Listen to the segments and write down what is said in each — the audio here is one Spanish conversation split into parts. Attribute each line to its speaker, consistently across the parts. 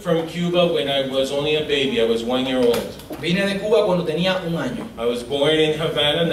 Speaker 1: from Cuba when I was only a baby. I was 1 year old.
Speaker 2: Vine de Cuba cuando tenía 1 año.
Speaker 1: I was born in Havana,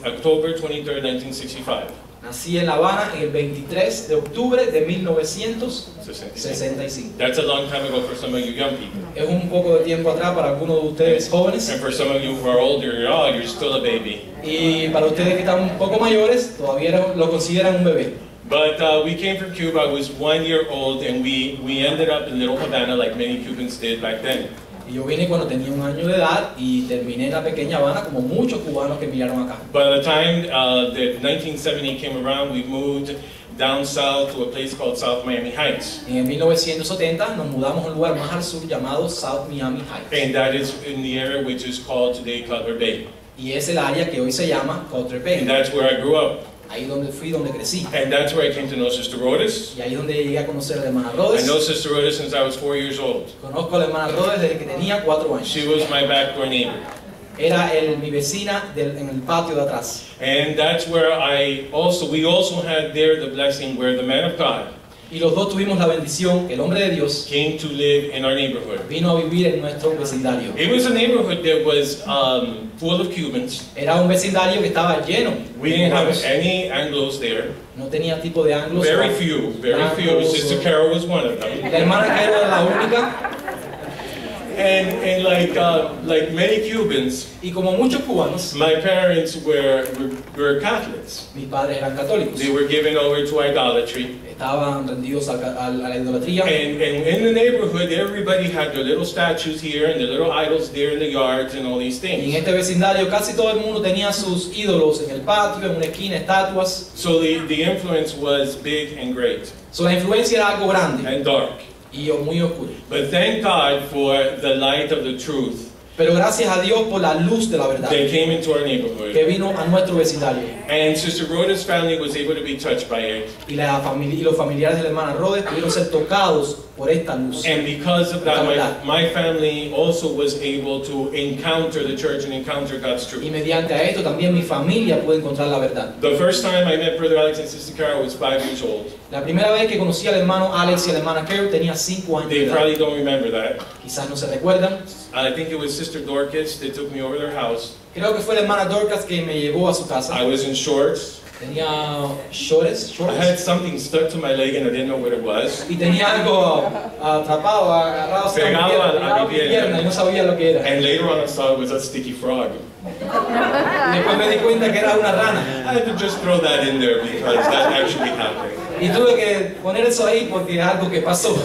Speaker 1: October 23rd, 1965.
Speaker 2: Nací en La Habana el 23 de octubre de 1965.
Speaker 1: That's a long time ago for some of you young people.
Speaker 2: Es un poco de tiempo atrás para algunos de ustedes jóvenes.
Speaker 1: And for some of you who are older, you're still a baby.
Speaker 2: Y para ustedes que están un poco mayores, todavía lo consideran un bebé.
Speaker 1: But we came from Cuba. I was 1 year old, and we ended up in Little Havana like many Cubans did back then.
Speaker 2: Y yo vine cuando tenía 1 año de edad y terminé en la pequeña Habana como muchos cubanos que emigraron acá.
Speaker 1: By the time that 1970 came around, we moved down south to a place called South Miami Heights.
Speaker 2: En 1970 nos mudamos a un lugar más al sur llamado South Miami Heights.
Speaker 1: And that is in the area which is called today Cutler Bay.
Speaker 2: Y es el área que hoy se llama Cutler Bay.
Speaker 1: And that's where I grew up.
Speaker 2: Ahí donde fui, donde crecí.
Speaker 1: And that's where I came to know Sister Rhodes.
Speaker 2: Y ahí donde llegué a conocer a la hermana
Speaker 1: I
Speaker 2: Rhodes.
Speaker 1: know Sister Rhodes since I was 4 years old.
Speaker 2: Conozco a la hermana Rhodes desde que tenía 4 años.
Speaker 1: She was my backdoor neighbor.
Speaker 2: Era mi vecina en el patio de atrás.
Speaker 1: And that's where we also had there the blessing where the man of God
Speaker 2: Y los dos tuvimos la bendición que el hombre de Dios
Speaker 1: came to live in our neighborhood.
Speaker 2: vino a vivir en nuestro vecindario.
Speaker 1: It was a neighborhood that was full of Cubans.
Speaker 2: Era un vecindario que estaba lleno
Speaker 1: We
Speaker 2: de
Speaker 1: didn't have
Speaker 2: cubanos.
Speaker 1: any Anglos there.
Speaker 2: No tenía tipo de anglos.
Speaker 1: Very few. Sister Carol was one of them.
Speaker 2: La hermana Carol era la única.
Speaker 1: And like many Cubans,
Speaker 2: Y como muchos cubanos,
Speaker 1: my parents were Catholics.
Speaker 2: mis padres eran católicos.
Speaker 1: They were given over to idolatry.
Speaker 2: Estaban rendidos a la idolatría.
Speaker 1: And in the neighborhood, everybody had their little statues here and their little idols there in the yards and all these
Speaker 2: Y en
Speaker 1: things.
Speaker 2: este vecindario casi todo el mundo tenía sus ídolos en el patio, en una esquina, estatuas.
Speaker 1: So the influence was big and great
Speaker 2: So, la influencia era algo grande
Speaker 1: and dark.
Speaker 2: y muy oscuro.
Speaker 1: But thank God for the light of the truth
Speaker 2: Pero gracias a Dios por la luz de la verdad
Speaker 1: that came into our
Speaker 2: que
Speaker 1: neighborhood.
Speaker 2: vino a nuestro vecindario.
Speaker 1: And Sister Rhoda's family was able to be touched by it.
Speaker 2: Y los familiares de la hermana Rhodes pudieron ser tocados por esta luz.
Speaker 1: And because of that, my family also was able to encounter the church and encounter God's
Speaker 2: Y
Speaker 1: truth.
Speaker 2: mediante a esto también mi familia pudo encontrar la verdad.
Speaker 1: The first time I met Brother Alex and Sister Carol was 5 years old.
Speaker 2: La primera vez que conocí al hermano Alex y a la hermana Carol tenía 5 años de
Speaker 1: They
Speaker 2: edad.
Speaker 1: probably don't remember that.
Speaker 2: Quizás no se recuerdan.
Speaker 1: I think it was Sister Dorcas that took me over their house.
Speaker 2: Creo que fue la hermana Dorcas que me llevó a su casa.
Speaker 1: I was in shorts.
Speaker 2: Tenía shorts
Speaker 1: I had something stuck to my leg and I didn't know what it was.
Speaker 2: y tenía algo atrapado, agarrado a mi pierna y no sabía lo que era.
Speaker 1: And later on I saw it was a sticky frog.
Speaker 2: Y después me di cuenta que era una rana.
Speaker 1: I had to just throw that in there because that actually happened.
Speaker 2: Y tuve que poner eso ahí porque es algo que pasó.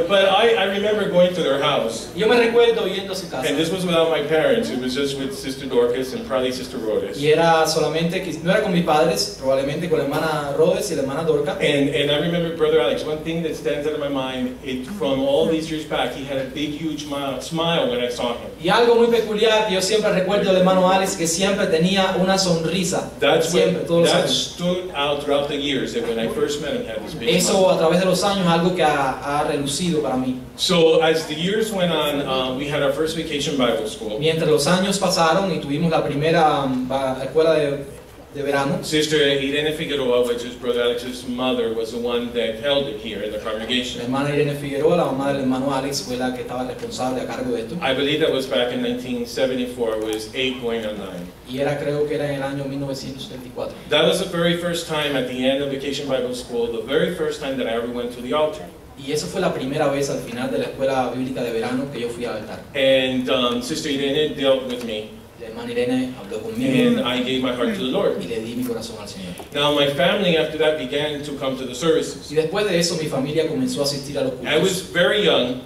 Speaker 1: But I remember going to their house.
Speaker 2: Yo me recuerdo yendo a su casa.
Speaker 1: And this was without my parents. It was just with Sister Dorcas and probably Sister Rhodes.
Speaker 2: Y era solamente, no era con mis padres, probablemente con la hermana Rhodes y la hermana Dorca.
Speaker 1: And I remember Brother Alex, one thing that stands out of my mind, from all these years back, he had a big, huge smile when I saw him.
Speaker 2: Y algo muy peculiar que yo siempre recuerdo del hermano Alex, que siempre tenía una sonrisa. Siempre, todos los
Speaker 1: That
Speaker 2: años.
Speaker 1: stood out throughout the years, that when I first met him, he had this big
Speaker 2: Eso
Speaker 1: smile.
Speaker 2: a través de los años, algo que ha relucido para mí.
Speaker 1: So as the years went on, we had our first vacation Bible school.
Speaker 2: Mientras los años pasaron y tuvimos la primera escuela de verano,
Speaker 1: Sister Irene Figueroa, which is Brother Alex's mother, was the one that held it here in the
Speaker 2: la
Speaker 1: congregation.
Speaker 2: hermana Irene Figueroa, la mamá del hermano Alex, fue la que estaba responsable a cargo de esto.
Speaker 1: I believe that was back in 1974. It was 8 going on 9.
Speaker 2: Y creo que era en el año 1974.
Speaker 1: That was the very first time at the end of Vacation Bible School, the very first time that I ever went to the altar.
Speaker 2: Y eso fue la primera vez al final de la escuela bíblica de verano que yo fui al altar.
Speaker 1: And Sister Irene dealt with me,
Speaker 2: La hermana Irene habló
Speaker 1: and
Speaker 2: conmigo
Speaker 1: I gave my heart to the Lord.
Speaker 2: y le di mi corazón al Señor.
Speaker 1: Now my family after that began to come to the services.
Speaker 2: Y después de eso mi familia comenzó a asistir a los
Speaker 1: I was
Speaker 2: cultos.
Speaker 1: very young,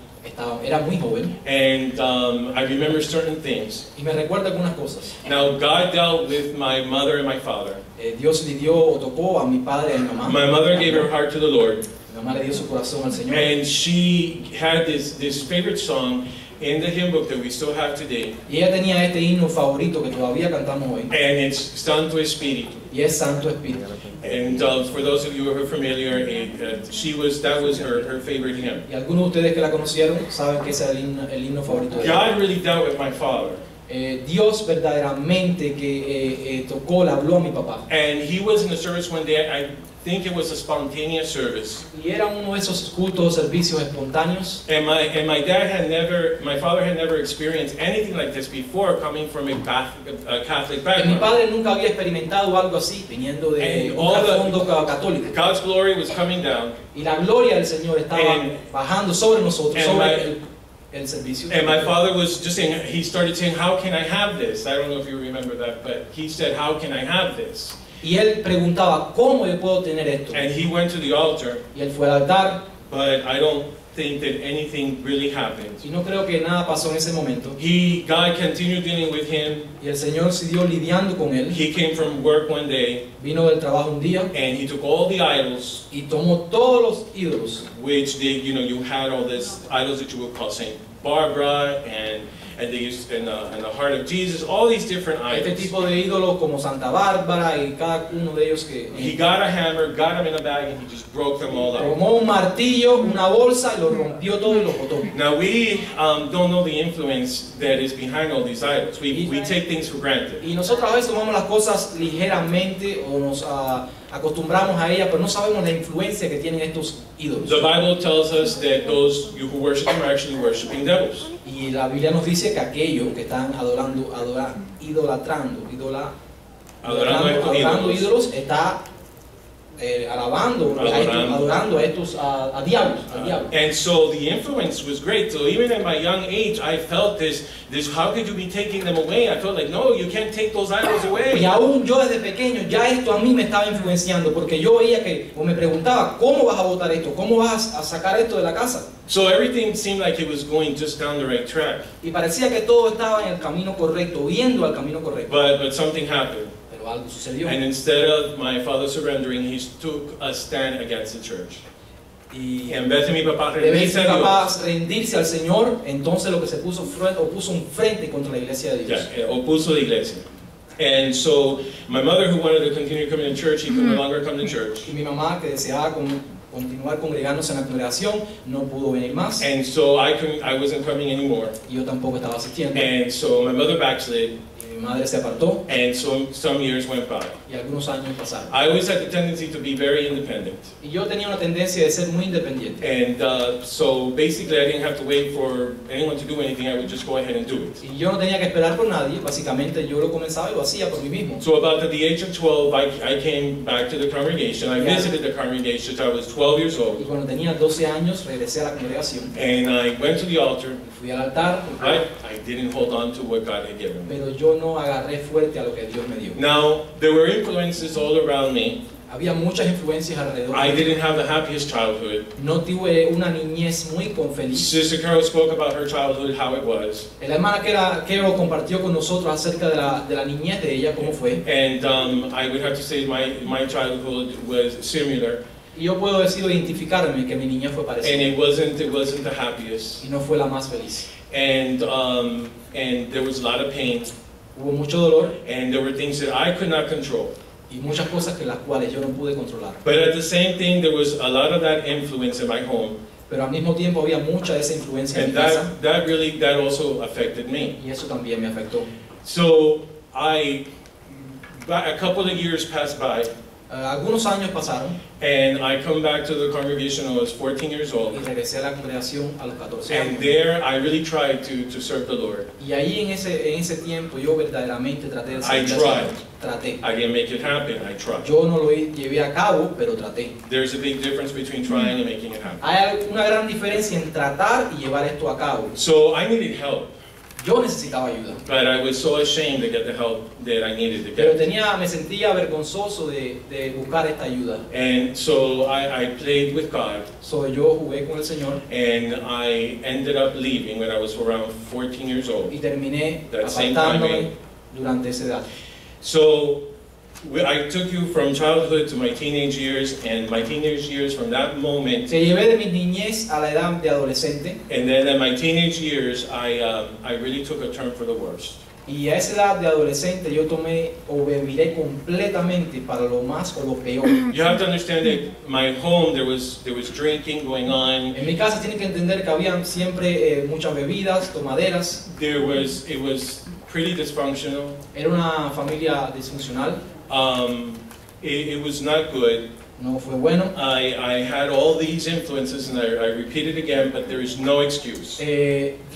Speaker 2: Era muy joven
Speaker 1: and I remember certain things.
Speaker 2: y me recuerda algunas cosas.
Speaker 1: Now God dealt with my mother and my father.
Speaker 2: Dios le dio o tocó a mi padre y a mi mamá.
Speaker 1: My mother gave her heart to the Lord,
Speaker 2: Mi mamá le dio su corazón al Señor.
Speaker 1: and she had this favorite song in the hymn book that we still have today,
Speaker 2: Y ella tenía este himno favorito que todavía cantamos hoy.
Speaker 1: and it's Santo Espíritu.
Speaker 2: Y es Santo Espíritu.
Speaker 1: And for those of you who are familiar, that was her favorite hymn.
Speaker 2: Y algunos de ustedes que la conocieron saben que ese es el himno favorito de ella.
Speaker 1: God really dealt with my father.
Speaker 2: Dios verdaderamente que tocó, le habló a mi papá.
Speaker 1: And he was in the service one day. think it was a spontaneous service.
Speaker 2: Y era uno de esos cultos o servicios espontáneos.
Speaker 1: And my father had never experienced anything like this before, coming from a Catholic
Speaker 2: Mi
Speaker 1: background.
Speaker 2: padre nunca había experimentado algo así, viniendo de
Speaker 1: And
Speaker 2: un
Speaker 1: all the-
Speaker 2: fondo católico.
Speaker 1: God's glory was coming down,
Speaker 2: Y la gloria del Señor estaba
Speaker 1: And-
Speaker 2: bajando sobre nosotros,
Speaker 1: and
Speaker 2: sobre
Speaker 1: my-
Speaker 2: el servicio.
Speaker 1: and my father was just saying, he started saying, how can I have this? I don't know if you remember that, but he said, how can I have this?
Speaker 2: Y él preguntaba, ¿cómo yo puedo tener esto?
Speaker 1: And he went to the altar,
Speaker 2: Y él fue al altar,
Speaker 1: but I don't think that anything really happened.
Speaker 2: y no creo que nada pasó en ese momento.
Speaker 1: God continued dealing with him.
Speaker 2: Y el Señor siguió lidiando con él.
Speaker 1: He came from work one day,
Speaker 2: Vino del trabajo un día
Speaker 1: and he took all the idols,
Speaker 2: y tomó todos los ídolos.
Speaker 1: which you had all these idols that you would call Saint Barbara, and they used in the heart of Jesus, all these different
Speaker 2: Este
Speaker 1: idols.
Speaker 2: tipo de ídolos como Santa Bárbara y cada uno de ellos que
Speaker 1: He got a hammer, got them in a bag, and he just broke them all out.
Speaker 2: tomó un martillo, una bolsa y lo rompió todo y lo botó.
Speaker 1: Now we don't know the influence that is behind all these idols. We take things for granted.
Speaker 2: Y nosotros a veces tomamos las cosas ligeramente o nos acostumbramos a ellas, pero no sabemos la influencia que tienen estos ídolos.
Speaker 1: The Bible tells us that those who worship them are actually worshiping devils.
Speaker 2: Y la Biblia nos dice que aquellos que están adorando ídolos está adorando a estos a diablos.
Speaker 1: And so the influence was great. So even at my young age, I felt this. How could you be taking them away? I felt like, no, you can't take those idols
Speaker 2: Y
Speaker 1: away.
Speaker 2: aún yo desde pequeño, ya esto a mí me estaba influenciando, porque yo veía que, o me preguntaba, ¿cómo vas a botar esto? ¿Cómo vas a sacar esto de la casa?
Speaker 1: So everything seemed like it was going just down the right track.
Speaker 2: Y parecía que todo estaba en el camino correcto, yendo al camino correcto.
Speaker 1: But something happened.
Speaker 2: Pero algo sucedió.
Speaker 1: And instead of my father surrendering, he took a stand against the church.
Speaker 2: Y
Speaker 1: En vez de mi papá
Speaker 2: de vez
Speaker 1: rendirse
Speaker 2: de
Speaker 1: a Dios,
Speaker 2: capaz rendirse al Señor, entonces lo que se puso puso un frente contra la iglesia de Dios.
Speaker 1: opuso la iglesia. And so my mother, who wanted to continue coming to church, he could no longer come to church.
Speaker 2: Y mi mamá, que deseaba continuar congregándose en la congregación, no pudo venir más.
Speaker 1: And so I wasn't coming anymore.
Speaker 2: Y yo tampoco estaba asistiendo.
Speaker 1: And so my mother backslid,
Speaker 2: Y mi madre se apartó
Speaker 1: and so some years went by.
Speaker 2: y algunos años pasaron.
Speaker 1: I always had the tendency to be very independent.
Speaker 2: Y yo tenía una tendencia de ser muy independiente.
Speaker 1: And so basically I didn't have to wait for anyone to do anything, I would just go ahead and do it.
Speaker 2: Y yo no tenía que esperar por nadie, básicamente yo lo comenzaba y lo hacía por mí mismo.
Speaker 1: So about at the age of 12, I came back to the congregation. I visited the congregation. I was 12 years
Speaker 2: Y
Speaker 1: old.
Speaker 2: cuando tenía 12 años regresé a la congregación.
Speaker 1: And I went to the altar.
Speaker 2: Fui al altar,
Speaker 1: I didn't hold on to what God had given me.
Speaker 2: pero yo no agarré fuerte a lo que Dios me dio.
Speaker 1: Now, there were influences all around me.
Speaker 2: Había muchas influencias alrededor.
Speaker 1: I didn't have the happiest childhood.
Speaker 2: No tuve una niñez muy feliz.
Speaker 1: Sister Carol spoke about her childhood, how it was.
Speaker 2: La hermana Carol compartió con nosotros acerca de la niñez de ella, cómo fue.
Speaker 1: And I would have to say my childhood was similar.
Speaker 2: Y yo puedo decir, identificarme que mi niñez fue
Speaker 1: And
Speaker 2: parecida.
Speaker 1: it wasn't the happiest.
Speaker 2: Y no fue la más feliz.
Speaker 1: And there was a lot of pain.
Speaker 2: Hubo mucho dolor
Speaker 1: And there were things that I could not control.
Speaker 2: y muchas cosas que las cuales yo no pude controlar.
Speaker 1: But at the same thing, there was a lot of that influence in my home.
Speaker 2: Pero al mismo tiempo había mucha de esa influencia en
Speaker 1: And
Speaker 2: mi casa.
Speaker 1: that also affected me.
Speaker 2: Y eso también me afectó.
Speaker 1: So a couple of years passed by,
Speaker 2: Algunos años pasaron
Speaker 1: and I come back to the congregation when I was 14 years
Speaker 2: y
Speaker 1: old.
Speaker 2: regresé a la congregación a los 14
Speaker 1: And
Speaker 2: años.
Speaker 1: there I really tried to serve the Lord.
Speaker 2: Y ahí en ese tiempo yo verdaderamente traté de
Speaker 1: I
Speaker 2: servir al
Speaker 1: tried.
Speaker 2: Señor. Traté.
Speaker 1: I didn't make it happen, I tried.
Speaker 2: Yo no lo llevé a cabo, pero traté.
Speaker 1: There's a big difference between trying and making it happen.
Speaker 2: Hay una gran diferencia en tratar y llevar esto a cabo.
Speaker 1: So I needed help,
Speaker 2: Yo necesitaba ayuda,
Speaker 1: but I was so ashamed to get the help that I needed to
Speaker 2: pero
Speaker 1: get.
Speaker 2: me sentía vergonzoso de buscar esta ayuda.
Speaker 1: And so I played with God.
Speaker 2: So, yo jugué con el Señor
Speaker 1: And I ended up leaving when I was around 14 years old.
Speaker 2: y terminé
Speaker 1: That same
Speaker 2: apartándome durante esa edad.
Speaker 1: So I took you from childhood to my teenage years, and my teenage years from that moment.
Speaker 2: Te llevé de mi niñez a la edad de adolescente
Speaker 1: And then in my teenage years, I really took a turn for the worst.
Speaker 2: y a esa edad de adolescente yo tomé o viré completamente para lo más o lo peor.
Speaker 1: You have to understand that my home there was drinking going on.
Speaker 2: En mi casa tienen que entender que habían siempre muchas bebidas, tomaderas.
Speaker 1: It was pretty dysfunctional.
Speaker 2: Era una familia disfuncional.
Speaker 1: It was not good.
Speaker 2: no fue bueno.
Speaker 1: I had all these influences, and I repeat it again, but there is no excuse.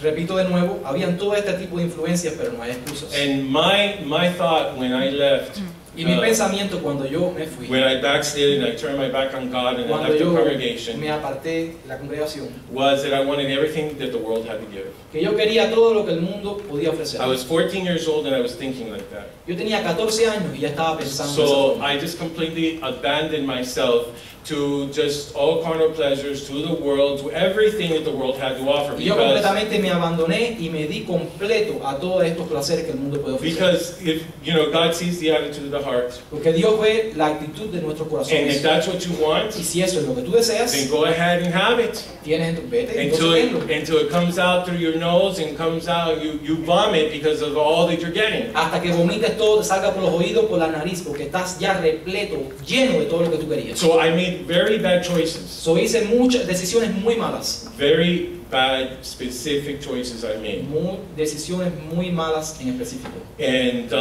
Speaker 2: Repito de nuevo, habían todo este tipo de influencias, pero no hay excusas.
Speaker 1: And my thought when I left,
Speaker 2: Y mi pensamiento cuando yo me fui,
Speaker 1: when I backslid and I turned my back on God and I
Speaker 2: cuando
Speaker 1: left the
Speaker 2: yo
Speaker 1: congregation,
Speaker 2: me aparté de la congregación,
Speaker 1: was that I wanted everything that the world had to give.
Speaker 2: que yo quería todo lo que el mundo podía ofrecer.
Speaker 1: I was 14 years old and I was thinking like that.
Speaker 2: Yo tenía 14 años y ya estaba pensando en
Speaker 1: So
Speaker 2: esa forma.
Speaker 1: I just completely abandoned myself to just all carnal pleasures, to the world, to everything that the world had to offer.
Speaker 2: Y yo completamente me abandoné y me di completo a todos estos placeres que el mundo puede ofrecer.
Speaker 1: Because if God sees the attitude of the heart,
Speaker 2: Porque Dios ve la actitud de nuestros
Speaker 1: and
Speaker 2: corazones.
Speaker 1: if that's what you want,
Speaker 2: Y si eso es lo que tú deseas,
Speaker 1: then go ahead and have it.
Speaker 2: tienes en tu vete,
Speaker 1: Until
Speaker 2: entonces tenlo.
Speaker 1: until it comes out through your nose and comes out, you vomit because of all that you're getting.
Speaker 2: Hasta que vomites todo, te salga por los oídos, por la nariz, porque estás ya repleto, lleno de todo lo que tú querías.
Speaker 1: So I made very bad choices.
Speaker 2: So hice muchas decisiones muy malas.
Speaker 1: Very bad specific choices I made.
Speaker 2: Decisiones muy malas en específico.
Speaker 1: And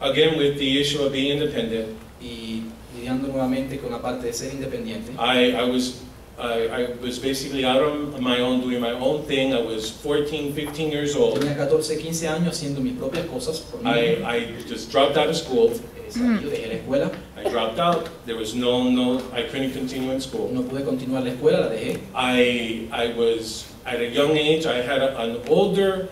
Speaker 1: again, with the issue of being independent,
Speaker 2: Y lidiando nuevamente con la parte de ser independiente.
Speaker 1: I was basically out on my own, doing my own thing. I was 14, 15 years old.
Speaker 2: Tenía 14, 15 años haciendo mis propias cosas por mí.
Speaker 1: I just dropped out of school.
Speaker 2: Yo dejé la escuela,
Speaker 1: I dropped out. There was I couldn't continue in school.
Speaker 2: no pude continuar la escuela, la dejé.
Speaker 1: I was, at a young age, I had an older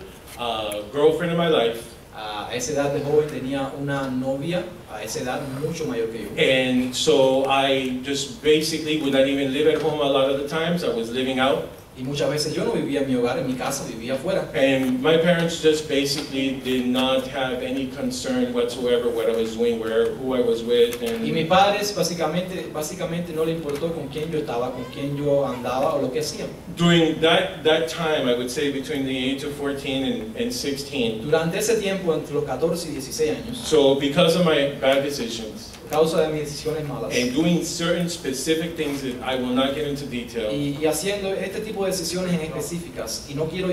Speaker 1: girlfriend in my life.
Speaker 2: A esa edad de joven tenía una novia, a esa edad mucho mayor que yo.
Speaker 1: And so I just basically would not even live at home a lot of the times. I was living out.
Speaker 2: Y muchas veces yo no vivía en mi hogar, en mi casa, vivía afuera.
Speaker 1: And my parents just basically did not have any concern whatsoever what I was doing, who I was with.
Speaker 2: Y mis padres básicamente no le importó con quién yo estaba, con quién yo andaba o lo que hacía.
Speaker 1: During that time, I would say between the age of 14 and 16.
Speaker 2: Durante ese tiempo, entre los 14 y 16 años,
Speaker 1: So because of my bad decisions,
Speaker 2: a causa de mis decisiones malas,
Speaker 1: and doing certain specific things that I will not get into detail,
Speaker 2: y haciendo este tipo de decisiones en específicas, y no quiero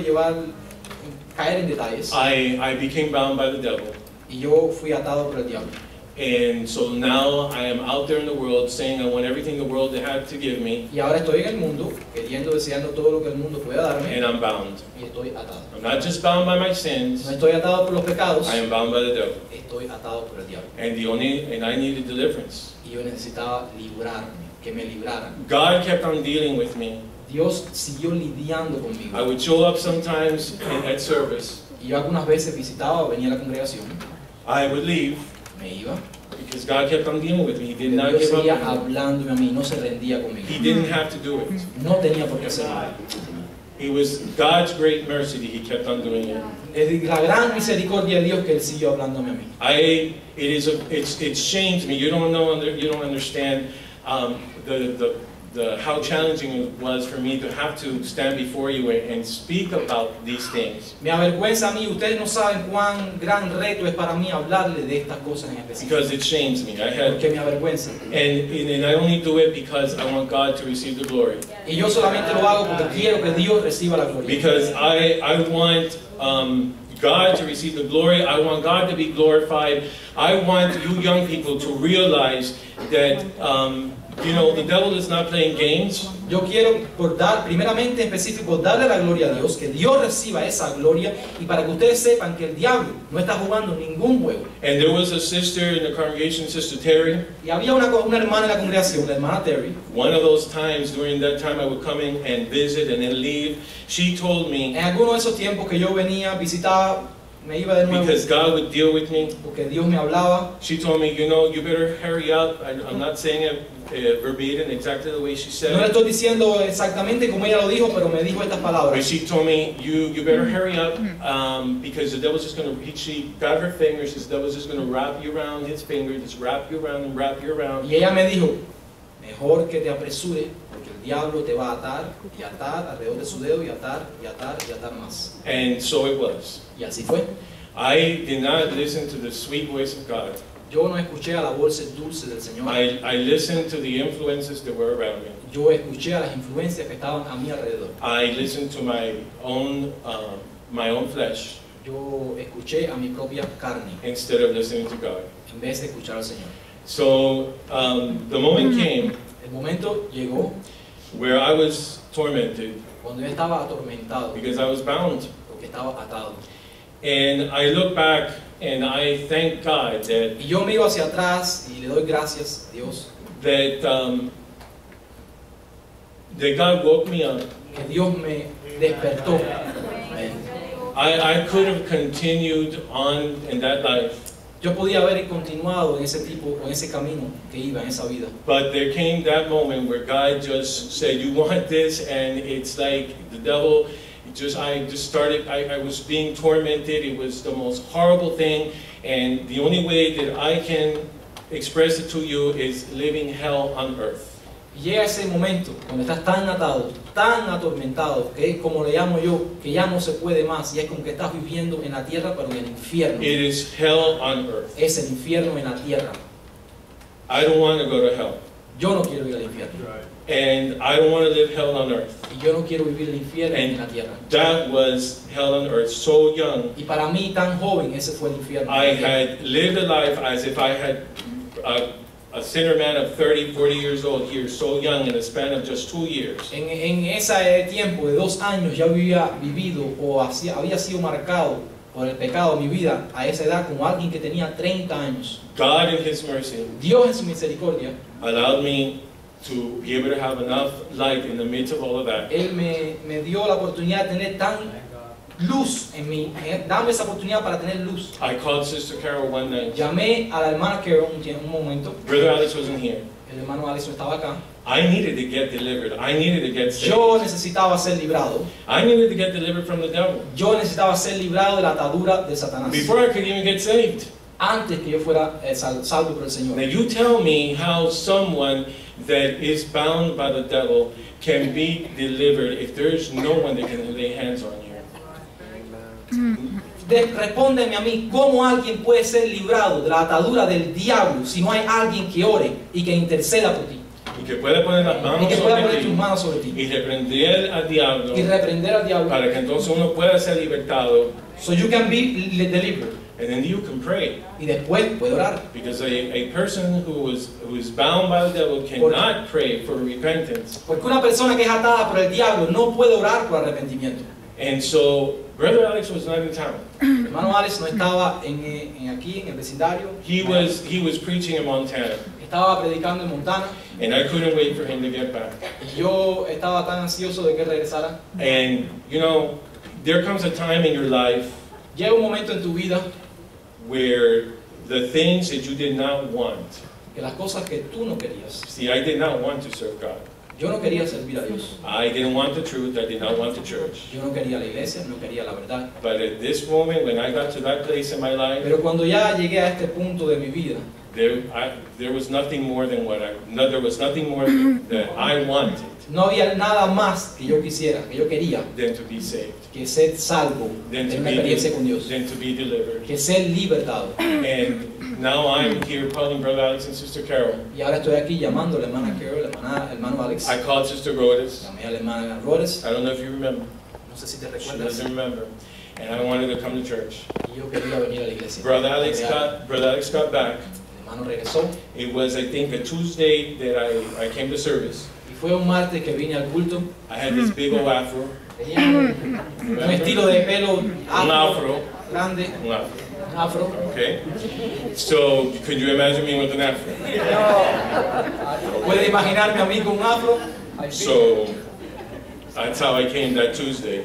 Speaker 2: caer en detalles,
Speaker 1: I became bound by the devil.
Speaker 2: y yo fui atado por el diablo.
Speaker 1: And so now I am out there in the world saying I want everything the world had to give me,
Speaker 2: Y ahora estoy en el mundo, deseando todo lo que el mundo pueda darme,
Speaker 1: and I'm bound.
Speaker 2: y estoy atado.
Speaker 1: I'm not just bound by my
Speaker 2: No
Speaker 1: sins,
Speaker 2: estoy atado por los pecados,
Speaker 1: I am bound by the devil.
Speaker 2: estoy atado por el diablo.
Speaker 1: And I needed deliverance.
Speaker 2: Y yo necesitaba librarme, que me libraran.
Speaker 1: God kept on dealing with me.
Speaker 2: Dios siguió lidiando
Speaker 1: I
Speaker 2: conmigo.
Speaker 1: would show up sometimes at service.
Speaker 2: Y yo algunas veces visitaba o venía a la congregación,
Speaker 1: I would leave
Speaker 2: me iba,
Speaker 1: because God kept on dealing with me. He did
Speaker 2: pero
Speaker 1: not
Speaker 2: Dios
Speaker 1: give
Speaker 2: seguía
Speaker 1: up on me.
Speaker 2: hablándome a mí, no se rendía conmigo.
Speaker 1: He didn't have to do it.
Speaker 2: No tenía por qué hacerlo.
Speaker 1: It was God's great mercy that He kept on doing it.
Speaker 2: Es la gran misericordia de Dios que Él siguió hablándome a mí.
Speaker 1: It shames me. You don't understand how challenging it was for me to have to stand before you and speak about these things.
Speaker 2: Me avergüenza a mí, ustedes no saben cuán gran reto es para mí hablarle de estas cosas en específico.
Speaker 1: Because it shames me.
Speaker 2: Porque me avergüenza.
Speaker 1: And I only do it because I want God to receive the glory.
Speaker 2: Y yo solamente lo hago porque quiero que Dios reciba la gloria.
Speaker 1: Because I want God to receive the glory. I want God to be glorified. I want you young people to realize that the devil is not playing games.
Speaker 2: Yo quiero, primeramente en específico, darle la gloria a Dios, que Dios reciba esa gloria, y para que ustedes sepan que el diablo no está jugando ningún juego.
Speaker 1: And there was a sister in the congregation, Sister Terry.
Speaker 2: Y había una hermana en la congregación, la hermana Terry.
Speaker 1: One of those times during that time I would come in and visit and then leave. She told me,
Speaker 2: En alguno de esos tiempos que yo venía, visitaba, me iba de nuevo,
Speaker 1: because God would deal with me,
Speaker 2: porque Dios me hablaba.
Speaker 1: she told me, you better hurry up. I'm not saying it verbatim, exactly the way she said
Speaker 2: No le
Speaker 1: it.
Speaker 2: estoy diciendo exactamente como ella lo dijo, pero me dijo estas
Speaker 1: But
Speaker 2: palabras.
Speaker 1: she told me, you better hurry up, because the devil's just going to, she got her fingers, the devil's just going to wrap you around his finger, just wrap you around and wrap you around.
Speaker 2: Y ella me dijo, mejor que te apresure, porque el diablo te va a atar y atar alrededor de su dedo y atar y atar y atar más.
Speaker 1: And so it was.
Speaker 2: Y así fue.
Speaker 1: I did not listen to the sweet voice of God.
Speaker 2: Yo no escuché a la voz dulce del Señor.
Speaker 1: I listened to the influences that were around me.
Speaker 2: Yo escuché a las influencias que estaban a mi alrededor.
Speaker 1: I listened to my own flesh
Speaker 2: Yo escuché a mi propia carne
Speaker 1: instead of listening to God.
Speaker 2: en vez de escuchar al Señor.
Speaker 1: So the moment came
Speaker 2: El momento llegó
Speaker 1: where I was tormented
Speaker 2: cuando yo estaba atormentado,
Speaker 1: because I was bound.
Speaker 2: porque estaba atado.
Speaker 1: And I look back and I thank God that
Speaker 2: Y yo miro hacia atrás y le doy gracias a Dios
Speaker 1: that God woke me up.
Speaker 2: que Dios me despertó.
Speaker 1: I could have continued on in that life,
Speaker 2: Yo podía haber continuado en ese tipo, en ese camino que iba, en esa vida.
Speaker 1: but there came that moment where God just said, "You want this?" And it's like the devil. I was being tormented. It was the most horrible thing, and the only way that I can express it to you is living hell on earth.
Speaker 2: Y llega ese momento cuando estás tan atado, tan atormentado, que es como le llamo yo, que ya no se puede más, y es como que estás viviendo en la tierra, pero en el infierno.
Speaker 1: It is hell on earth.
Speaker 2: Es el infierno en la tierra.
Speaker 1: I don't want to go to hell,
Speaker 2: Yo no quiero ir al infierno.
Speaker 1: and I don't want to live hell on earth.
Speaker 2: Y yo no quiero vivir el infierno en la
Speaker 1: And
Speaker 2: tierra.
Speaker 1: that was hell on earth. So young,
Speaker 2: Y para mí, tan joven, ese fue el infierno.
Speaker 1: I had lived a life as if I had a sinner man of 30, 40 years old here, so young in a span of just 2 years.
Speaker 2: En ese tiempo de 2 años ya había vivido o había sido marcado por el pecado mi vida a esa edad como alguien que tenía 30 años.
Speaker 1: God in His mercy
Speaker 2: Dios en su misericordia,
Speaker 1: allowed me to be able to have enough light in the midst of all of that.
Speaker 2: Él me dio la oportunidad de tener tan luz en mí. Dame esa oportunidad para tener luz.
Speaker 1: I called Sister Carol one night.
Speaker 2: Llamé a la hermana Carol un momento.
Speaker 1: Brother Alex wasn't here.
Speaker 2: El hermano Alex no estaba acá.
Speaker 1: I needed to get delivered. I needed to get saved.
Speaker 2: Yo necesitaba ser librado.
Speaker 1: I needed to get delivered from the devil
Speaker 2: Yo necesitaba ser librado de la atadura de Satanás.
Speaker 1: before I could even get saved.
Speaker 2: Antes que yo fuera salvo por el Señor.
Speaker 1: Now you tell me how someone that is bound by the devil can be delivered if there is no one that can lay hands on you.
Speaker 2: Respóndeme a mí, ¿cómo alguien puede ser librado de la atadura del diablo si no hay alguien que ore y que interceda por ti?
Speaker 1: Y que pueda poner las
Speaker 2: Y
Speaker 1: manos
Speaker 2: que pueda
Speaker 1: sobre
Speaker 2: poner tus
Speaker 1: ti
Speaker 2: manos sobre ti.
Speaker 1: y reprender al diablo
Speaker 2: Y reprender al diablo.
Speaker 1: para que entonces uno pueda ser libertado,
Speaker 2: So you can be delivered.
Speaker 1: and then you can pray.
Speaker 2: Y después puede orar.
Speaker 1: Because a person who is bound by the devil cannot pray for repentance.
Speaker 2: Porque una persona que es atada por el diablo no puede orar por arrepentimiento.
Speaker 1: And so Brother Alex was not in town.
Speaker 2: El hermano Alex no estaba aquí en el vecindario.
Speaker 1: He was preaching in Montana,
Speaker 2: Estaba predicando en Montana.
Speaker 1: and I couldn't wait for him to get back.
Speaker 2: Y yo estaba tan ansioso de que regresara.
Speaker 1: And you know, there comes a time in your life
Speaker 2: Llega un momento en tu vida
Speaker 1: where the things that you did not want.
Speaker 2: que las cosas que tú no querías.
Speaker 1: See, I did not want to serve God.
Speaker 2: Yo no quería servir a Dios.
Speaker 1: I didn't want the truth. I did not want the church.
Speaker 2: Yo no quería la iglesia, no quería la verdad.
Speaker 1: But at this moment, when I got to that place in my life,
Speaker 2: Pero cuando ya llegué a este punto de mi vida,
Speaker 1: there was nothing more than there was nothing more that I wanted
Speaker 2: no había nada más que yo quisiera, que yo quería,
Speaker 1: than to be saved,
Speaker 2: que ser salvo,
Speaker 1: than
Speaker 2: tener
Speaker 1: to
Speaker 2: una experiencia con Dios,
Speaker 1: be delivered.
Speaker 2: que ser libertado.
Speaker 1: And now I'm here calling Brother Alex and Sister Carol.
Speaker 2: Y ahora estoy aquí llamando a la hermana Carol, hermano Alex,
Speaker 1: I called Sister Rhodes.
Speaker 2: llamé a la hermana Rhodes,
Speaker 1: I don't know if you remember.
Speaker 2: no sé si te
Speaker 1: She
Speaker 2: recuerdas,
Speaker 1: doesn't remember. And I wanted to come to church.
Speaker 2: y yo quería venir a la iglesia.
Speaker 1: Brother Alex got back.
Speaker 2: El hermano regresó,
Speaker 1: It was, I think, a Tuesday that I came to service.
Speaker 2: y fue un martes que vine al culto.
Speaker 1: I had this big old afro.
Speaker 2: Tenía un estilo de pelo afro, grande,
Speaker 1: Un afro.
Speaker 2: un afro.
Speaker 1: Okay? So, could you imagine me with an afro?
Speaker 2: ¿Puede imaginarme a mí con un afro?
Speaker 1: So, that's how I came that Tuesday.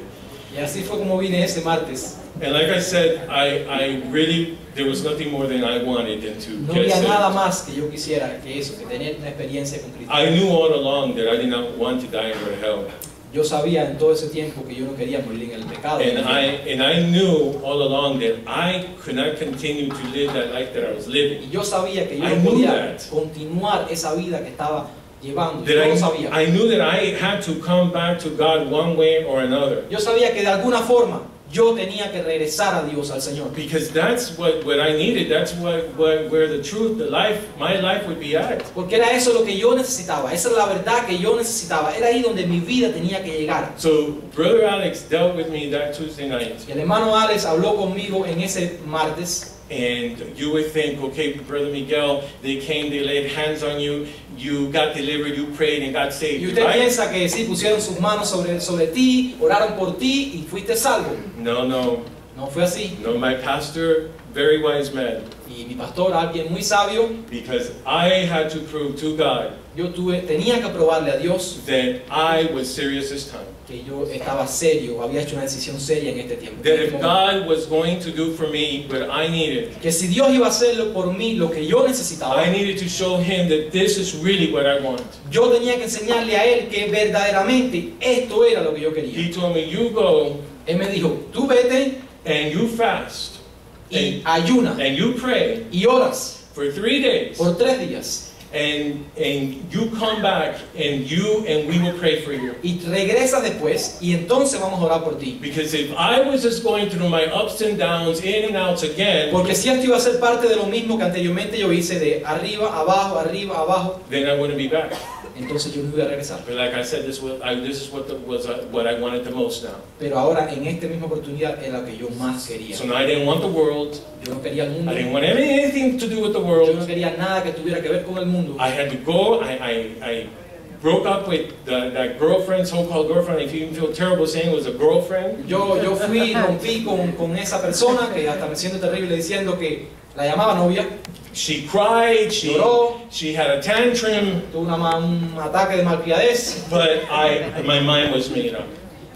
Speaker 2: Y así fue como vine ese martes.
Speaker 1: And like I said, I really, there was nothing more than I wanted than to
Speaker 2: No
Speaker 1: get
Speaker 2: había nada
Speaker 1: saved.
Speaker 2: más que yo quisiera que eso, que tener una experiencia con Cristo.
Speaker 1: I knew all along that I did not want to die and go to hell.
Speaker 2: Yo sabía en todo ese tiempo que yo no quería morir en el pecado.
Speaker 1: And I knew all along that I could not continue to live that life that I was living.
Speaker 2: Y yo sabía que yo
Speaker 1: I
Speaker 2: no
Speaker 1: knew
Speaker 2: podía
Speaker 1: that.
Speaker 2: continuar esa vida que estaba llevando.
Speaker 1: That
Speaker 2: Yo lo sabía.
Speaker 1: I knew that I had to come back to God one way or another.
Speaker 2: Yo sabía que de alguna forma yo tenía que regresar a Dios, al Señor.
Speaker 1: Because that's what I needed. That's where the truth, my life would be at.
Speaker 2: Porque era eso lo que yo necesitaba. Esa es la verdad que yo necesitaba. Era ahí donde mi vida tenía que llegar.
Speaker 1: So Brother Alex dealt with me that Tuesday night.
Speaker 2: Y el hermano Alex habló conmigo en ese martes.
Speaker 1: And you would think, okay, Brother Miguel, they came, they laid hands on you, you got delivered, you prayed and got saved,
Speaker 2: Y usted
Speaker 1: right?
Speaker 2: piensa que sí, pusieron sus manos sobre ti, oraron por ti y fuiste salvo.
Speaker 1: No, no,
Speaker 2: No fue así.
Speaker 1: no, my pastor, very wise man,
Speaker 2: Y mi pastor, alguien muy sabio,
Speaker 1: because I had to prove to God
Speaker 2: tenía que probarle a Dios
Speaker 1: that I was serious this time.
Speaker 2: que yo estaba serio, había hecho una decisión seria en este tiempo.
Speaker 1: That if God was going to do for me what I needed,
Speaker 2: Que si Dios iba a hacerlo por mí, lo que yo necesitaba,
Speaker 1: I needed to show him that this is really what I want.
Speaker 2: yo tenía que enseñarle a él que verdaderamente esto era lo que yo quería.
Speaker 1: He told me, you go
Speaker 2: Él me dijo, tú vete
Speaker 1: and you fast
Speaker 2: y ayuna
Speaker 1: and you pray
Speaker 2: y oras
Speaker 1: for 3 days.
Speaker 2: por 3 días
Speaker 1: And you come back and we will pray for you.
Speaker 2: y regresas después y entonces vamos a orar por ti.
Speaker 1: Because if I was just going through my ups and downs, in and outs again,
Speaker 2: Porque si esto iba a ser parte de lo mismo que anteriormente yo hice, de arriba, abajo,
Speaker 1: then I wouldn't be back.
Speaker 2: entonces yo no iba a regresar.
Speaker 1: But like I said, this is what I wanted the most now.
Speaker 2: Pero ahora en esta misma oportunidad era lo que yo más quería.
Speaker 1: So now I didn't want the world.
Speaker 2: Yo no quería el mundo.
Speaker 1: I didn't want anything to do with the
Speaker 2: Yo no
Speaker 1: world.
Speaker 2: quería nada que tuviera que ver con el mundo.
Speaker 1: I had to go. I broke up with that girlfriend, so-called girlfriend. I even feel terrible saying it was a girlfriend.
Speaker 2: Yo rompí con esa persona que hasta me siento terrible diciendo que la llamaba novia.
Speaker 1: She cried.
Speaker 2: Lloró.
Speaker 1: She had a tantrum.
Speaker 2: Tuvo un ataque de malcriadez.
Speaker 1: But my mind was made up.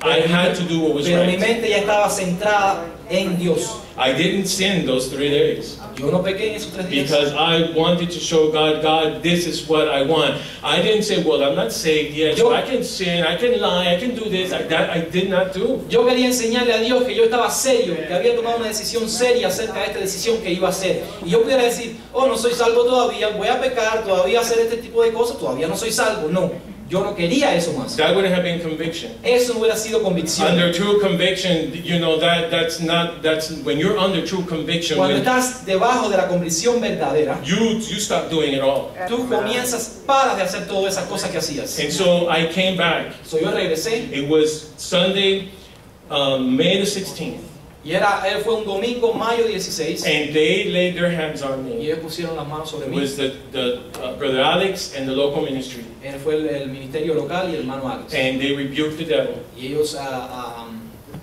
Speaker 1: I had to do what was
Speaker 2: Pero mi
Speaker 1: right.
Speaker 2: mente ya estaba centrada en Dios.
Speaker 1: I didn't sin those 3 days
Speaker 2: Yo no pequé en esos 3 días.
Speaker 1: because I wanted to show God, this is what I want. I didn't say, well, I'm not saved yet, so I can sin, I can lie, I can do this. That I did not do.
Speaker 2: Yo quería enseñarle a Dios que yo estaba serio, que había tomado una decisión seria acerca de esta decisión que iba a hacer. Y yo pudiera decir, oh, no soy salvo todavía, voy a pecar, todavía hacer este tipo de cosas, todavía no soy salvo. No, yo no quería eso más.
Speaker 1: That wouldn't have been conviction.
Speaker 2: Eso no hubiera sido convicción.
Speaker 1: Under true conviction, you know, that's when you're under true conviction,
Speaker 2: Cuando
Speaker 1: when
Speaker 2: estás debajo de la convicción verdadera,
Speaker 1: you stop doing it all.
Speaker 2: tú paras de hacer todas esas cosas que hacías.
Speaker 1: And so I came back.
Speaker 2: So yo regresé
Speaker 1: It was Sunday, May the 16th.
Speaker 2: y fue un domingo, mayo 16,
Speaker 1: And they laid their hands on
Speaker 2: y
Speaker 1: me.
Speaker 2: ellos pusieron las manos sobre
Speaker 1: It
Speaker 2: mí.
Speaker 1: was the Brother Alex and the local ministry.
Speaker 2: Él fue el ministerio local y el hermano Alex.
Speaker 1: And they rebuked the devil.
Speaker 2: Y ellos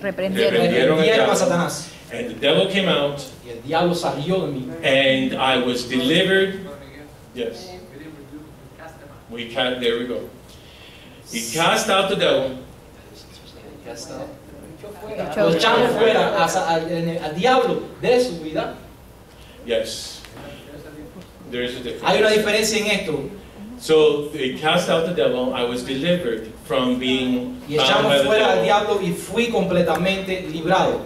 Speaker 3: Reprendieron.
Speaker 2: reprendieron a Satanás.
Speaker 1: And the devil came out,
Speaker 2: Y el diablo salió de mí.
Speaker 1: and I was delivered. Yes. There we go. We cast out the devil,
Speaker 2: Ya está. Lo echamos fuera al diablo de su vida.
Speaker 1: yes. There's a difference.
Speaker 2: Hay una diferencia en esto.
Speaker 1: So they cast out the devil, I was delivered from being
Speaker 2: Y
Speaker 1: bound by
Speaker 2: echamos
Speaker 1: the
Speaker 2: fuera al
Speaker 1: devil.
Speaker 2: diablo y fui completamente librado.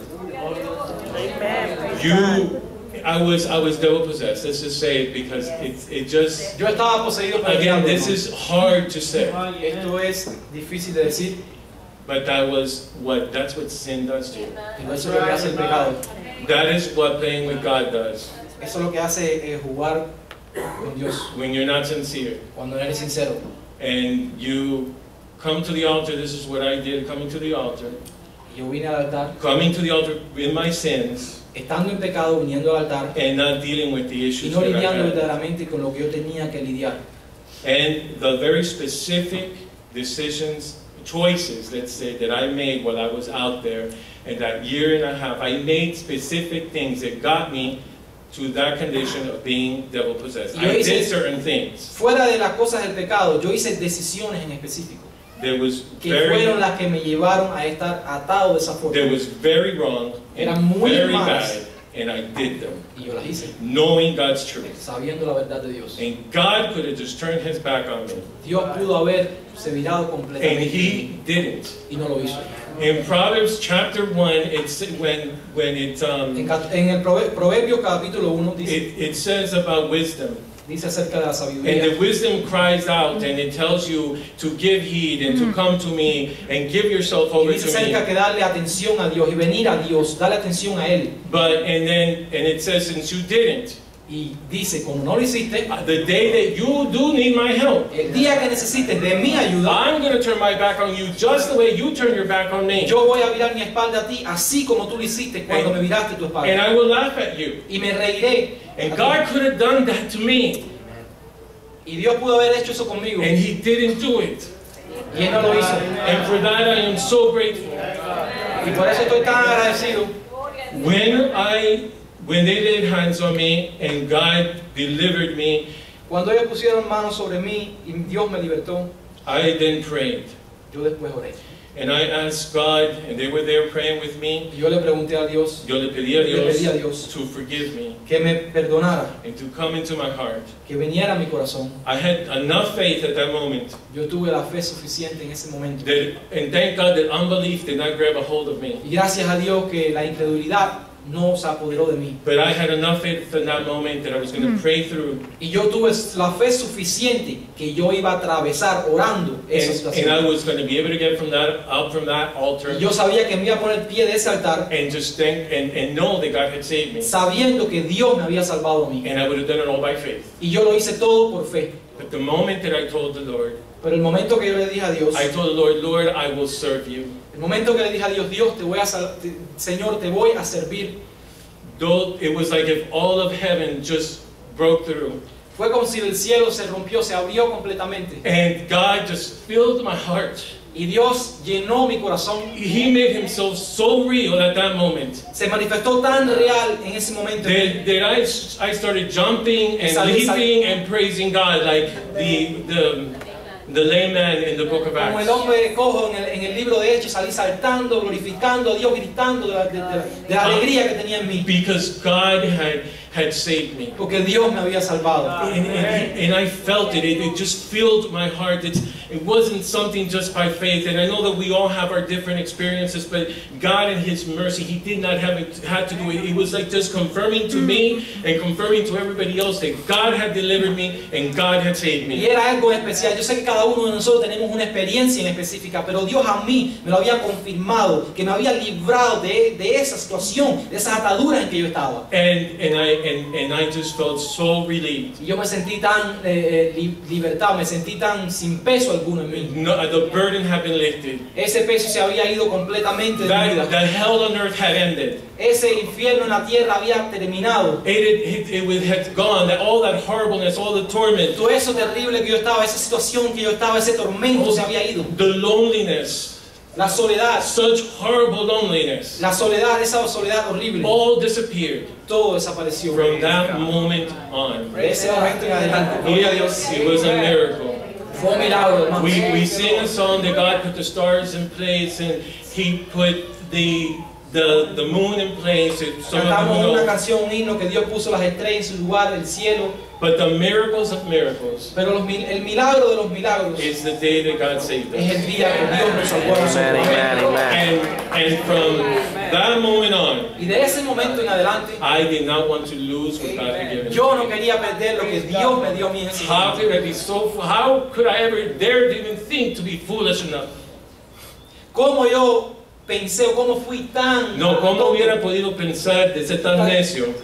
Speaker 1: I was devil possessed. Let's just say it because it just,
Speaker 2: Yo estaba poseído por el
Speaker 1: again,
Speaker 2: diablo.
Speaker 1: this is hard to say,
Speaker 2: Esto es difícil de decir.
Speaker 1: but that's what sin does to you.
Speaker 2: Y eso es lo que hace el pecado.
Speaker 1: That is what playing with God does.
Speaker 2: Eso es lo que hace jugar con Dios
Speaker 1: When you're not sincere
Speaker 2: cuando eres sincero.
Speaker 1: and you come to the altar, this is what I did, coming to the altar.
Speaker 2: Yo vine al altar,
Speaker 1: Coming to the altar in my sins
Speaker 2: estando en pecado, viniendo al altar
Speaker 1: and not dealing with the
Speaker 2: y
Speaker 1: issues
Speaker 2: no
Speaker 1: that I
Speaker 2: lidiando
Speaker 1: had.
Speaker 2: verdaderamente con lo que yo tenía que lidiar.
Speaker 1: And the very specific decisions, choices, let's say, that I made while I was out there, and that year and a half, I made specific things that got me to that condition of being devil possessed. I did certain things.
Speaker 2: Fuera de las cosas del pecado, yo hice decisiones en específico
Speaker 1: There was
Speaker 2: que fueron
Speaker 1: very,
Speaker 2: las que me llevaron a estar atado de esa forma.
Speaker 1: there was very wrong
Speaker 2: Eran
Speaker 1: and
Speaker 2: muy
Speaker 1: very
Speaker 2: malas.
Speaker 1: bad, and I did them,
Speaker 2: Y yo las hice,
Speaker 1: knowing God's truth.
Speaker 2: sabiendo la verdad de Dios.
Speaker 1: And God could have just turned His back on me,
Speaker 2: Dios pudo haberse virado
Speaker 1: and
Speaker 2: completamente
Speaker 1: He didn't.
Speaker 2: y no lo hizo.
Speaker 1: In Proverbs chapter 1, it's when it's
Speaker 2: En el Proverbio capítulo 1
Speaker 1: it says about wisdom,
Speaker 2: dice acerca de la
Speaker 1: and
Speaker 2: sabiduría.
Speaker 1: the wisdom cries out, and it tells you to give heed and to come to me and give yourself
Speaker 2: Y
Speaker 1: over
Speaker 2: dice
Speaker 1: to
Speaker 2: acerca
Speaker 1: me.
Speaker 2: que darle atención a Dios y venir a Dios, darle atención a Él.
Speaker 1: And it says, since you didn't,
Speaker 2: Y dice, como no lo hiciste,
Speaker 1: the day that you do need my help,
Speaker 2: el día que necesites de mi ayuda,
Speaker 1: I'm going to turn my back on you just the way you turn your back on me.
Speaker 2: yo voy a virar mi espalda a ti, así como tú lo hiciste cuando me viraste tu
Speaker 1: And
Speaker 2: espalda.
Speaker 1: I will laugh at you.
Speaker 2: Y me reiré.
Speaker 1: And
Speaker 2: a ti.
Speaker 1: God could have done that to me,
Speaker 2: Y Dios pudo haber hecho eso conmigo.
Speaker 1: and He didn't do it.
Speaker 2: Y Él no lo hizo.
Speaker 1: And for that I am so grateful.
Speaker 2: Y por eso estoy tan agradecido.
Speaker 1: When they laid hands on me and God delivered me,
Speaker 2: Cuando ellos pusieron manos sobre mí y Dios me libertó,
Speaker 1: I then prayed.
Speaker 2: yo después oré.
Speaker 1: And I asked God, and they were there praying with me.
Speaker 2: Y yo le pregunté a Dios
Speaker 1: Yo le pedí a
Speaker 2: Dios
Speaker 1: Dios to forgive me
Speaker 2: que me perdonara,
Speaker 1: and to come into my heart.
Speaker 2: que viniera a mi corazón.
Speaker 1: I had enough faith at that moment,
Speaker 2: Yo tuve la fe suficiente en ese momento.
Speaker 1: and thank God that unbelief did not grab a hold of me.
Speaker 2: Y gracias a Dios que la incredulidad no se apoderó de mí.
Speaker 1: But I had enough faith in that moment that I was going to pray through,
Speaker 2: Y yo tuve la fe suficiente que yo iba a atravesar orando esa
Speaker 1: and I
Speaker 2: situación.
Speaker 1: was going to be able to get up from that altar
Speaker 2: Y yo sabía que me iba a poner pie de ese altar
Speaker 1: and just think and know that God had saved me.
Speaker 2: sabiendo que Dios me había salvado a mí.
Speaker 1: And I would have done it all by faith.
Speaker 2: Y yo lo hice todo por fe.
Speaker 1: But the moment that I told the Lord,
Speaker 2: Pero el momento que yo le dije a Dios,
Speaker 1: I told the Lord, Lord, I will serve you.
Speaker 2: el momento que le dije a Dios, Dios, Señor, te voy a servir.
Speaker 1: Though it was like if all of heaven just broke through.
Speaker 2: Fue como si el cielo se rompió, se abrió completamente.
Speaker 1: And God just filled my heart.
Speaker 2: Y Dios llenó mi corazón.
Speaker 1: He made himself so real at that moment
Speaker 2: Se manifestó tan real en ese momento
Speaker 1: that I started jumping and leaping and praising God like the lame man in the book of
Speaker 2: como el
Speaker 1: Acts.
Speaker 2: hombre cojo en el libro de Hechos, salí saltando, glorificando a Dios, gritando de la alegría que tenía en mí.
Speaker 1: Because God had saved me.
Speaker 2: Porque Dios me había salvado.
Speaker 1: And I felt it. It just filled my heart. It wasn't something just by faith. And I know that we all have our different experiences, but God in His mercy, He did not had to do it. It was like just confirming to me and confirming to everybody else that God had delivered me and God had saved
Speaker 2: Y
Speaker 1: me.
Speaker 2: era algo especial. Yo sé que cada uno de nosotros tenemos una experiencia en específica, pero Dios a mí me lo había confirmado, que me había librado de esa situación, de esas ataduras en que yo estaba.
Speaker 1: And I just felt so relieved.
Speaker 2: Y yo me sentí tan libertado, me sentí tan sin peso alguno en mí.
Speaker 1: No, the burden had been lifted.
Speaker 2: Ese peso se había ido completamente de mi vida.
Speaker 1: The hell on earth had ended.
Speaker 2: Ese infierno en la tierra había terminado.
Speaker 1: It had gone. All that horribleness, all the torment,
Speaker 2: Todo eso terrible que yo estaba, esa situación que yo estaba, ese tormento se había ido.
Speaker 1: the loneliness,
Speaker 2: La soledad,
Speaker 1: such horrible loneliness,
Speaker 2: esa soledad horrible,
Speaker 1: all disappeared
Speaker 2: todo desapareció.
Speaker 1: from that moment on.
Speaker 2: De ese momento en adelante, gloria a Dios.
Speaker 1: It was a miracle.
Speaker 2: Fue un milagro, hermano.
Speaker 1: We sing a song that God put the stars in place and He put the moon in place. Some of you
Speaker 2: Cantamos una
Speaker 1: know.
Speaker 2: canción, un himno que Dios puso las estrellas en su lugar, el cielo.
Speaker 1: But the miracles of miracles
Speaker 2: Pero el milagro de los milagros
Speaker 1: is the day that God saved
Speaker 2: es
Speaker 1: us.
Speaker 2: el día que Dios nos salvó a nosotros.
Speaker 1: And from that moment on,
Speaker 2: Y de ese momento en adelante,
Speaker 1: I did not want to lose what God had given me.
Speaker 2: yo no quería perder lo que Dios me dio a mí en ese
Speaker 1: How
Speaker 2: momento.
Speaker 1: could I ever dare to even think to be foolish enough?
Speaker 2: ¿Cómo yo pensé o cómo fui tan...
Speaker 1: No, ¿cómo
Speaker 2: tonto?
Speaker 1: hubiera podido pensar de ser tan necio?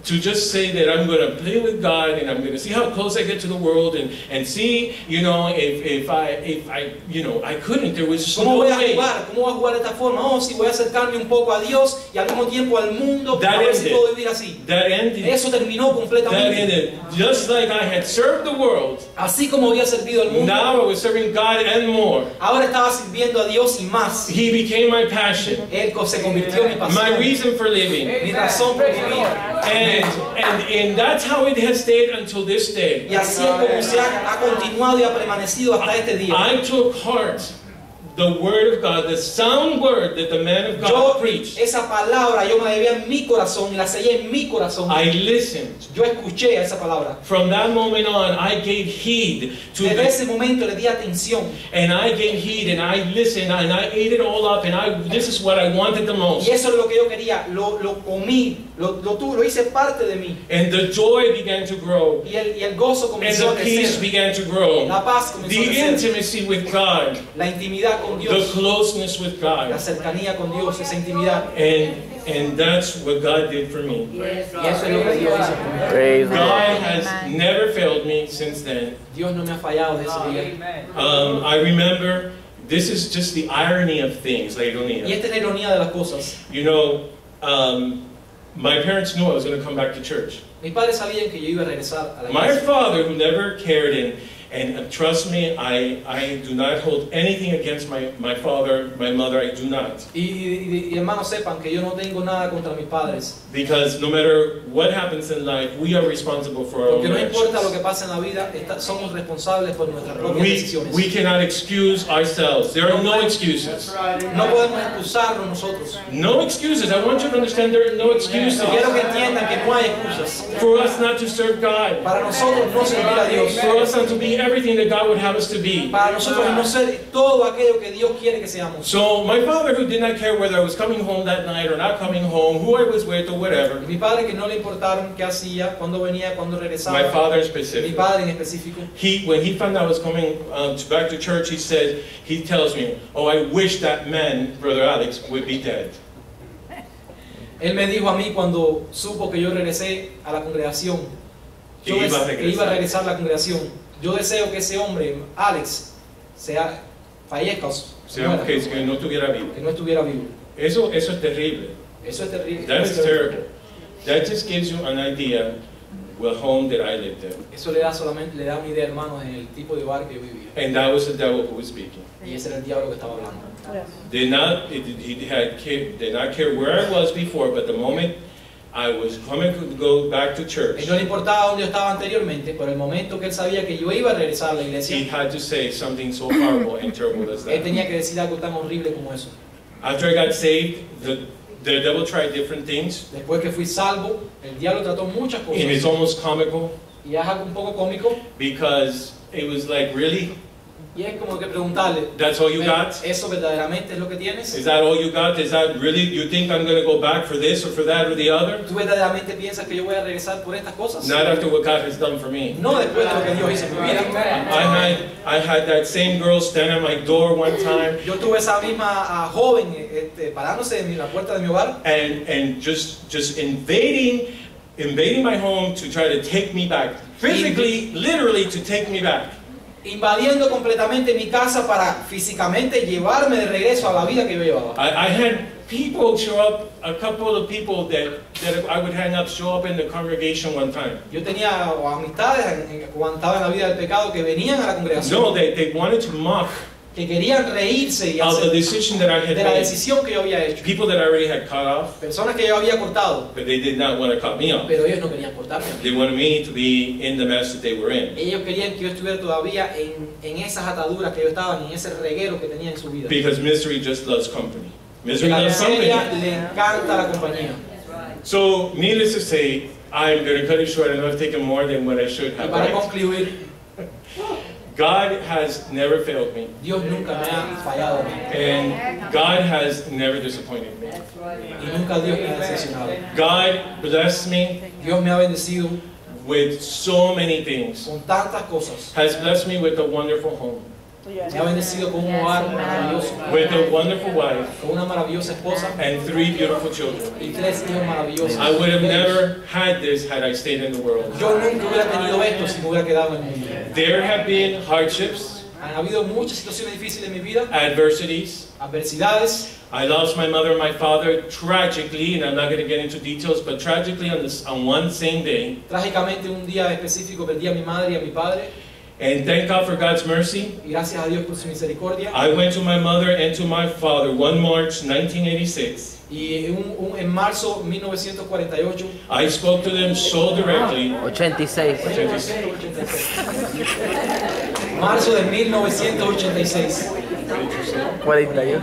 Speaker 1: To just say that I'm going to play with God and I'm going to see how close I get to the world and see, you know, if I, you know, I couldn't. There was just
Speaker 2: ¿Cómo
Speaker 1: no
Speaker 2: voy a
Speaker 1: way.
Speaker 2: jugar? ¿Cómo voy a jugar de esta forma? Oh, si voy a acercarme un poco a Dios y al mismo tiempo al mundo, a ver si puedo vivir así.
Speaker 1: That ended.
Speaker 2: Eso terminó
Speaker 1: That
Speaker 2: completamente.
Speaker 1: ended. Just like I had served the world,
Speaker 2: Así como había servido al mundo,
Speaker 1: now I was serving God and more.
Speaker 2: ahora estaba sirviendo a Dios y más.
Speaker 1: He became my passion,
Speaker 2: Él se convirtió en mi
Speaker 1: my
Speaker 2: pasión,
Speaker 1: reason for living.
Speaker 2: mi razón por vivir.
Speaker 1: And that's how it has stayed until this day.
Speaker 2: Y así es como se ha continuado y ha permanecido hasta este día.
Speaker 1: I took heart the word of God, the sound word that the man of God
Speaker 2: Yo,
Speaker 1: preached.
Speaker 2: esa palabra, yo me la llevé en mi corazón y la sellé en mi corazón.
Speaker 1: I listened.
Speaker 2: Yo escuché a esa palabra.
Speaker 1: From that moment on, I gave heed to
Speaker 2: Desde
Speaker 1: the,
Speaker 2: ese momento le di atención.
Speaker 1: and I gave heed and I listened and I ate it all up and this is what I wanted the most.
Speaker 2: Y eso es lo que yo quería. Lo comí, lo hice parte de mí.
Speaker 1: And the joy began to grow.
Speaker 2: Y el gozo
Speaker 1: And
Speaker 2: comenzó a
Speaker 1: the peace
Speaker 2: crecer.
Speaker 1: began to grow.
Speaker 2: La paz comenzó a
Speaker 1: The
Speaker 2: crecer.
Speaker 1: intimacy with God.
Speaker 2: La intimidad con
Speaker 1: The
Speaker 2: Dios.
Speaker 1: closeness with
Speaker 2: La
Speaker 1: God.
Speaker 2: cercanía con Dios, esa intimidad.
Speaker 1: And And that's what God did for me.
Speaker 2: Y eso es lo que Dios hizo conmigo.
Speaker 4: Praise the
Speaker 1: God
Speaker 4: Lord.
Speaker 1: has never failed me since then.
Speaker 2: Dios no me ha fallado desde ese día.
Speaker 1: I remember, this is just the irony of things, La
Speaker 2: Y
Speaker 1: ironía.
Speaker 2: esta es la ironía de las cosas.
Speaker 1: You know, my parents knew I was going to come back to church.
Speaker 2: Mis padres sabían que yo iba a regresar a la
Speaker 1: My
Speaker 2: iglesia.
Speaker 1: father, who never cared, and trust me, I do not hold anything against my father, my mother, I do not.
Speaker 2: Y hermanos sepan que yo no tengo nada contra mis padres.
Speaker 1: Because no matter what happens in life, we are responsible for our own
Speaker 2: Porque no importa lo
Speaker 1: actions.
Speaker 2: que pase en la vida, somos responsables por nuestras propias decisiones.
Speaker 1: We cannot excuse ourselves. There are no excuses.
Speaker 2: No podemos excusarnos nosotros.
Speaker 1: No excuses. I want you to understand there are no excuses
Speaker 2: Quiero que entiendan que no hay excusas.
Speaker 1: for us not to serve God.
Speaker 2: Para nosotros no servir a Dios.
Speaker 1: For us not to be everything that God would have us to be.
Speaker 2: Para nosotros no ser todo aquello que Dios quiere que seamos.
Speaker 1: So my father, who did not care whether I was coming home that night or not coming home, who I was with or whatever,
Speaker 2: Mi padre que no le importaron qué hacía, cuándo venía, cuándo regresaba.
Speaker 1: my father in
Speaker 2: Mi
Speaker 1: specific,
Speaker 2: padre en específico.
Speaker 1: when he found out I was coming back to church, he tells me, "Oh, I wish that man, Brother Alex, would be dead."
Speaker 2: Él me dijo a mí cuando supo que yo regresé a la congregación,
Speaker 1: Que iba a regresar
Speaker 2: a la congregación. Yo deseo que ese hombre, Alex, fallezca, muera,
Speaker 1: Que no estuviera vivo.
Speaker 2: que no estuviera vivo.
Speaker 1: Eso es terrible.
Speaker 2: Eso es terrible.
Speaker 1: That is terrible. That just gives you an idea what home that I lived in.
Speaker 2: Eso le da una idea, hermanos, en el tipo de hogar que yo vivía.
Speaker 1: And that was the devil who was speaking.
Speaker 2: Y ese era el diablo que estaba hablando.
Speaker 1: He did not care where I was before, but the moment I was coming to go back to church,
Speaker 2: Él no le importaba dónde yo estaba anteriormente, pero el momento que él sabía que yo iba a regresar a la iglesia,
Speaker 1: he had to say something so horrible and terrible as
Speaker 2: él
Speaker 1: that.
Speaker 2: tenía que decir algo tan horrible como eso.
Speaker 1: After I got saved, the devil tried different things,
Speaker 2: Después que fui salvo, el diablo trató muchas
Speaker 1: and it's
Speaker 2: cosas.
Speaker 1: almost comical
Speaker 2: Y es algo un poco cómico.
Speaker 1: because it was like, really?
Speaker 2: Y es como que preguntarle,
Speaker 1: That's all you got?
Speaker 2: ¿eso verdaderamente es lo que tienes?
Speaker 1: Is that all you got? Is that really, you think I'm going to go back for this or for that or the other?
Speaker 2: ¿Tú verdaderamente piensas que yo voy a regresar por estas cosas?
Speaker 1: Not after what God has done for me.
Speaker 2: No después de lo que Dios hizo en mi vida.
Speaker 1: I had that same girl stand at my door one time
Speaker 2: Yo tuve esa misma joven parándose en la puerta de mi hogar
Speaker 1: and just invading my home to try to take me back. Physically, literally to take me back.
Speaker 2: invadiendo completamente mi casa para físicamente llevarme de regreso a la vida que yo llevaba.
Speaker 1: I had people show up, a couple of people that I would hang up, show up in the congregation one time.
Speaker 2: Yo tenía amistades cuando estaba en la vida del pecado que venían a la congregación,
Speaker 1: No, they wanted to mock
Speaker 2: que querían reírse y
Speaker 1: of the
Speaker 2: hacer
Speaker 1: decision that I had
Speaker 2: de la
Speaker 1: made.
Speaker 2: decisión que yo había hecho.
Speaker 1: People that I already had cut off,
Speaker 2: Personas que yo había cortado,
Speaker 1: but they did not want to cut me off.
Speaker 2: pero ellos no querían cortarme.
Speaker 1: They wanted me to be in the mess that they were in.
Speaker 2: Ellos querían que yo estuviera todavía en esas ataduras que yo estaba, en ese reguero que tenía en su vida.
Speaker 1: Because misery just loves company. Misery
Speaker 2: La
Speaker 1: loves company.
Speaker 2: miseria le encanta la compañía.
Speaker 1: So, needless to say, I'm going to cut it short. I know I've taken more than what I should
Speaker 2: Y
Speaker 1: have.
Speaker 2: para
Speaker 1: Right?
Speaker 2: concluir,
Speaker 1: God has never failed me,
Speaker 2: Dios nunca me ha fallado a mí.
Speaker 1: and God has never disappointed me.
Speaker 2: Y nunca Dios me ha decepcionado.
Speaker 1: God blessed me
Speaker 2: Dios me ha bendecido
Speaker 1: with so many things.
Speaker 2: con tantas cosas.
Speaker 1: Has blessed me with a wonderful home,
Speaker 2: Me ha bendecido con un hogar maravilloso,
Speaker 1: with a wonderful wife,
Speaker 2: con una maravillosa esposa
Speaker 1: and 3 beautiful children.
Speaker 2: y 3 hijos maravillosos.
Speaker 1: I would have never had this had I stayed in the world.
Speaker 2: Yo nunca hubiera tenido esto si me hubiera quedado en el mundo.
Speaker 1: There have been hardships,
Speaker 2: Han habido muchas situaciones difíciles en mi vida,
Speaker 1: adversities.
Speaker 2: adversidades.
Speaker 1: I lost my mother and my father tragically, and I'm not going to get into details, but tragically on one same day.
Speaker 2: Trágicamente un día específico perdí a mi madre y a mi padre.
Speaker 1: And thank God for God's mercy.
Speaker 2: Y gracias a Dios por su misericordia.
Speaker 1: I went to my mother and to my father one March 1986.
Speaker 2: Y en marzo de 1948,
Speaker 1: I spoke to them so directly.
Speaker 4: 86.
Speaker 2: marzo de 1986.
Speaker 4: 48.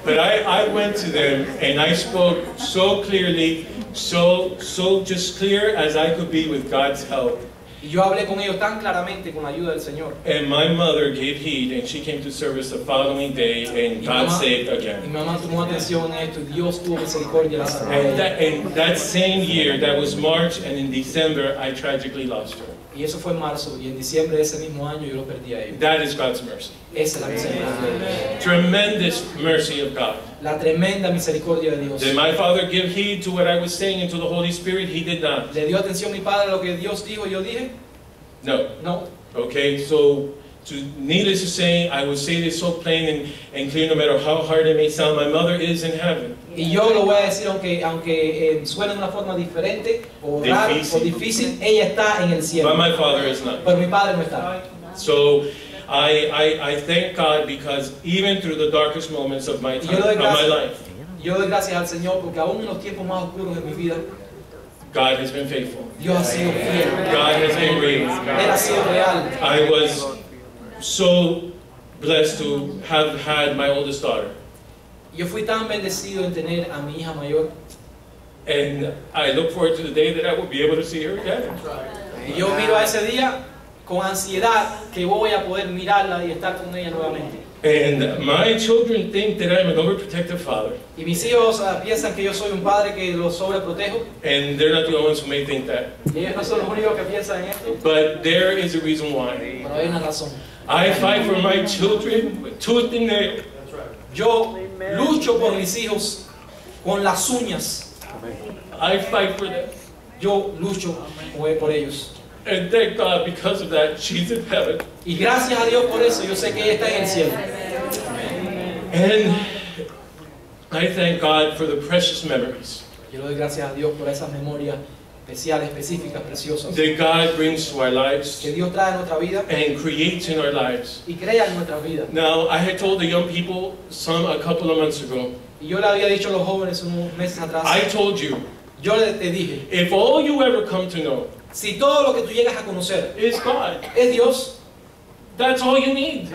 Speaker 1: But I went to them and I spoke so clearly, so just clear as I could be with God's help.
Speaker 2: Y yo hablé con ellos tan claramente con la ayuda del Señor.
Speaker 1: And my mother gave heed and she came to service the following day and God saved
Speaker 2: Y
Speaker 1: again.
Speaker 2: mi mamá tomó atención en esto y Dios tuvo misericordia y la salvó.
Speaker 1: And that same year, that was March, and in December, I tragically lost her.
Speaker 2: Y eso fue en marzo, y en diciembre de ese mismo año yo lo perdí a ellos.
Speaker 1: That is God's mercy.
Speaker 2: Esa es la misericordia de Dios.
Speaker 1: Tremendous mercy of God.
Speaker 2: La tremenda misericordia de Dios.
Speaker 1: Did my father give heed to what I was saying and to the Holy Spirit? He did not.
Speaker 2: ¿Le dio atención mi padre a lo que Dios dijo y yo dije?
Speaker 1: No.
Speaker 2: No.
Speaker 1: Okay, so needless to say, I would say this so plain and clear, no matter how hard it may sound. My mother is in heaven.
Speaker 2: Y yo lo voy a decir aunque suene de una forma diferente o rara o difícil, ella está en el cielo.
Speaker 1: But my father is not.
Speaker 2: Pero mi padre no está.
Speaker 1: So I thank God because even through the darkest moments of my time, of my life,
Speaker 2: yo doy gracias al Señor porque aún en los tiempos más oscuros de mi vida,
Speaker 1: God has been faithful.
Speaker 2: Dios ha sido fiel.
Speaker 1: God has been real.
Speaker 2: Él ha sido real.
Speaker 1: I was so blessed to have had my oldest daughter.
Speaker 2: Yo fui tan bendecido en tener a mi hija mayor.
Speaker 1: And I look forward to the day that I will be able to see her again.
Speaker 2: Y yo miro a ese día con ansiedad que voy a poder mirarla y estar con ella nuevamente.
Speaker 1: And my children think that I'm an overprotective father.
Speaker 2: Y mis hijos piensan que yo soy un padre que los sobreprotejo.
Speaker 1: And they're not the only ones who may think that.
Speaker 2: Y ellos no son los únicos que piensan en esto.
Speaker 1: But there is a reason why.
Speaker 2: Pero hay una razón.
Speaker 1: I fight for my children with tooth and nail.
Speaker 2: Yo lucho por mis hijos con las uñas.
Speaker 1: I fight for them.
Speaker 2: Yo lucho por ellos.
Speaker 1: And thank God because of that, she's in heaven.
Speaker 2: Y gracias a Dios por eso, yo sé que ella está en el cielo.
Speaker 1: And I thank God for the precious memories
Speaker 2: Yo le doy gracias a Dios por esas memorias especiales, específicas, preciosas
Speaker 1: that God brings to our lives
Speaker 2: que Dios trae a nuestra vida
Speaker 1: and creates in our lives.
Speaker 2: y crea en nuestra vida.
Speaker 1: Now, I had told the young people a couple of months ago,
Speaker 2: Y yo le había dicho a los jóvenes unos meses atrás,
Speaker 1: I told you,
Speaker 2: yo te dije,
Speaker 1: if all you ever come to know
Speaker 2: si todo lo que tú llegas a conocer
Speaker 1: is God,
Speaker 2: es Dios,
Speaker 1: that's all you need.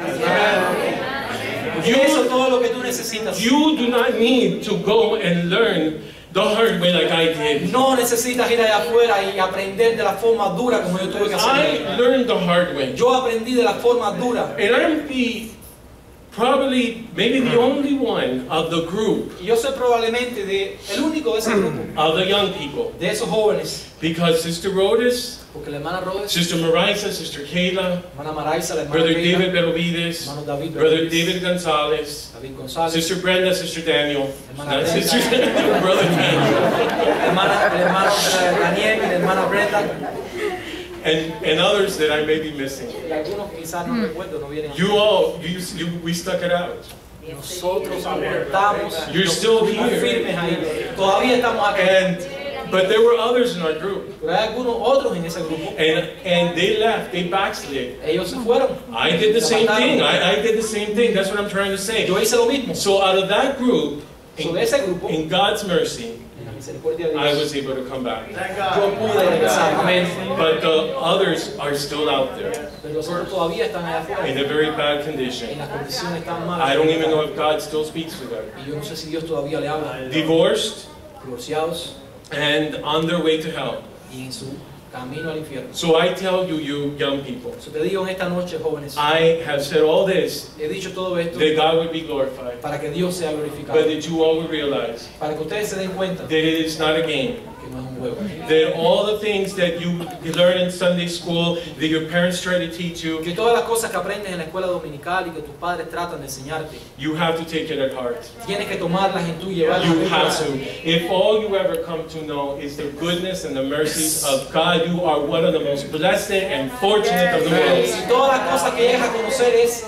Speaker 2: eso es todo lo que tú necesitas.
Speaker 1: You do not need to go and learn the hard way like I did.
Speaker 2: No necesitas ir allá afuera y aprender de la forma dura como yo tuve que hacer.
Speaker 1: I learned the hard way.
Speaker 2: Yo aprendí de la forma dura.
Speaker 1: And I'm probably maybe the only one of the group
Speaker 2: Y yo soy probablemente el único de ese grupo,
Speaker 1: of the young people,
Speaker 2: de esos jóvenes,
Speaker 1: because Sister Rhodes,
Speaker 2: porque la hermana Rhodes,
Speaker 1: Sister Marisa, Sister Kayla,
Speaker 2: hermana Marisa, la hermana
Speaker 1: Brother
Speaker 2: Keila,
Speaker 1: David Benavides,
Speaker 2: hermano David
Speaker 1: Brother
Speaker 2: Benavides,
Speaker 1: David Gonzalez,
Speaker 2: David González,
Speaker 1: Sister Brenda, Sister Daniel,
Speaker 2: Hermana
Speaker 1: not
Speaker 2: Brenda.
Speaker 1: Sister Brother Daniel,
Speaker 2: el hermano Daniel y la hermana Brenda,
Speaker 1: and others that I may be missing.
Speaker 2: y algunos quizás no recuerdo, no vienen.
Speaker 1: You all, we stuck it out.
Speaker 2: Nosotros aguantamos,
Speaker 1: You're still
Speaker 2: estamos
Speaker 1: here.
Speaker 2: firmes ahí, todavía estamos aquí.
Speaker 1: But there were others in our group,
Speaker 2: Pero hay algunos otros en ese grupo,
Speaker 1: and they left, they backslid.
Speaker 2: ellos se fueron.
Speaker 1: I did the same thing. I did the same thing. That's what I'm trying to say.
Speaker 2: Yo hice lo mismo.
Speaker 1: So out of that group,
Speaker 2: So de ese grupo,
Speaker 1: in God's mercy,
Speaker 2: en la misericordia de
Speaker 1: I
Speaker 2: Dios,
Speaker 1: was able to come back.
Speaker 2: yo pude regresar. Amén.
Speaker 1: But the others are still out there
Speaker 2: Pero los otros todavía están allá afuera,
Speaker 1: in a very bad
Speaker 2: en
Speaker 1: condition.
Speaker 2: las condiciones tan
Speaker 1: I
Speaker 2: malas.
Speaker 1: don't even know if God still speaks to them.
Speaker 2: Y yo no sé si Dios todavía le habla.
Speaker 1: Divorced
Speaker 2: Divorciados
Speaker 1: and on their way to hell.
Speaker 2: y en su camino al infierno.
Speaker 1: So I tell you, you young people,
Speaker 2: So te digo en esta noche, jóvenes,
Speaker 1: I have said all this
Speaker 2: he dicho todo esto
Speaker 1: that God would be glorified,
Speaker 2: para que Dios sea glorificado,
Speaker 1: but that you all would realize
Speaker 2: para que ustedes se den cuenta
Speaker 1: that it is not a game.
Speaker 2: que no es un juego,
Speaker 1: That all the things that you learn in Sunday school, that your parents try to teach you,
Speaker 2: que todas las cosas que aprendes en la escuela dominical y que tus padres tratan de enseñarte,
Speaker 1: you have to take it at heart.
Speaker 2: tienes que tomarlas en tu llevarlas
Speaker 1: You
Speaker 2: en tu
Speaker 1: have
Speaker 2: corazón.
Speaker 1: to. If all you ever come to know is the goodness and the mercies of God, you are one of the most blessed and fortunate of the world.
Speaker 2: Si todas las cosas que llegas a conocer es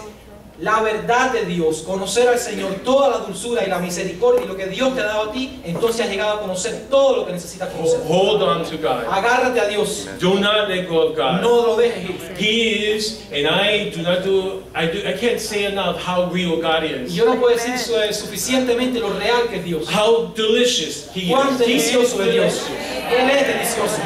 Speaker 2: la verdad de Dios, conocer al Señor, toda la dulzura y la misericordia y lo que Dios te ha dado a ti, entonces has llegado a conocer todo lo que necesitas conocer.
Speaker 1: Hold on to God.
Speaker 2: Agárrate a Dios,
Speaker 1: Do not let go of God.
Speaker 2: no lo dejes ir.
Speaker 1: He is, and I can't say enough how real God
Speaker 2: Y
Speaker 1: is.
Speaker 2: yo no puedo decir suficientemente lo real que es Dios.
Speaker 1: How delicious He
Speaker 2: Cuán
Speaker 1: is. He is
Speaker 2: delicioso es Dios.
Speaker 1: delicious.
Speaker 2: Él es delicioso.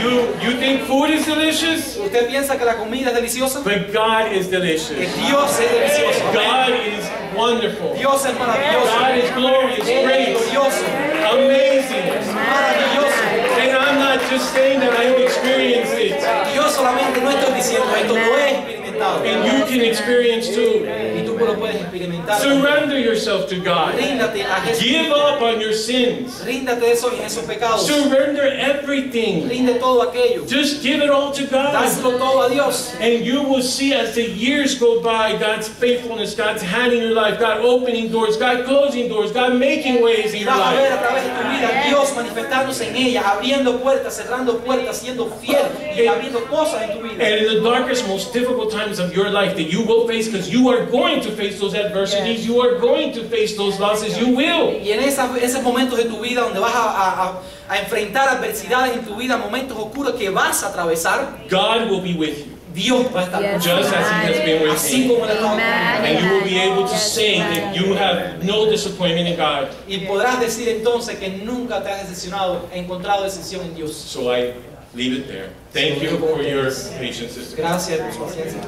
Speaker 1: You think food is delicious?
Speaker 2: ¿Usted piensa que la comida es deliciosa?
Speaker 1: But God is
Speaker 2: Que
Speaker 1: delicious.
Speaker 2: Dios es delicioso.
Speaker 1: God is wonderful.
Speaker 2: Dios es maravilloso.
Speaker 1: God is glorious,
Speaker 2: Él es
Speaker 1: great,
Speaker 2: glorioso,
Speaker 1: amazing.
Speaker 2: maravilloso.
Speaker 1: And I'm not just saying that I have experienced it.
Speaker 2: Yo solamente no estoy diciendo esto, lo he experimentado. experimentado.
Speaker 1: And you can experience too.
Speaker 2: Y tú lo puedes experimentar.
Speaker 1: Surrender yourself to God.
Speaker 2: Ríndate a Jesús.
Speaker 1: Give up on your sins.
Speaker 2: Ríndate eso en esos pecados.
Speaker 1: Surrender everything.
Speaker 2: Rinde todo aquello.
Speaker 1: Just give it all to God.
Speaker 2: Dáselo todo a Dios.
Speaker 1: And you will see as the years go by, God's faithfulness, God's hand in your life, God opening doors, God closing doors, God making ways in
Speaker 2: Y
Speaker 1: your
Speaker 2: vas a ver a
Speaker 1: life.
Speaker 2: través de tu vida Dios manifestándose en ella, abriendo puertas, cerrando puertas, siendo fiel y abriendo cosas en tu vida.
Speaker 1: And in the darkest, most difficult times of your life that you will face, because you are going to face those adversities, you are going to face those losses, you will.
Speaker 2: Y en esos momentos de tu vida donde vas a enfrentar adversidades en tu vida, momentos oscuros que vas a atravesar,
Speaker 1: God will be with you,
Speaker 2: Dios va a estar con
Speaker 1: just as He has been with
Speaker 2: así
Speaker 1: me.
Speaker 2: como Él ha estado conmigo.
Speaker 1: And you will be able to say that you have no disappointment in God.
Speaker 2: Y podrás decir entonces que nunca te has decepcionado, encontrado decepción en Dios.
Speaker 1: So I leave it there. Thank you for your patience, sister.
Speaker 2: Gracias por su paciencia.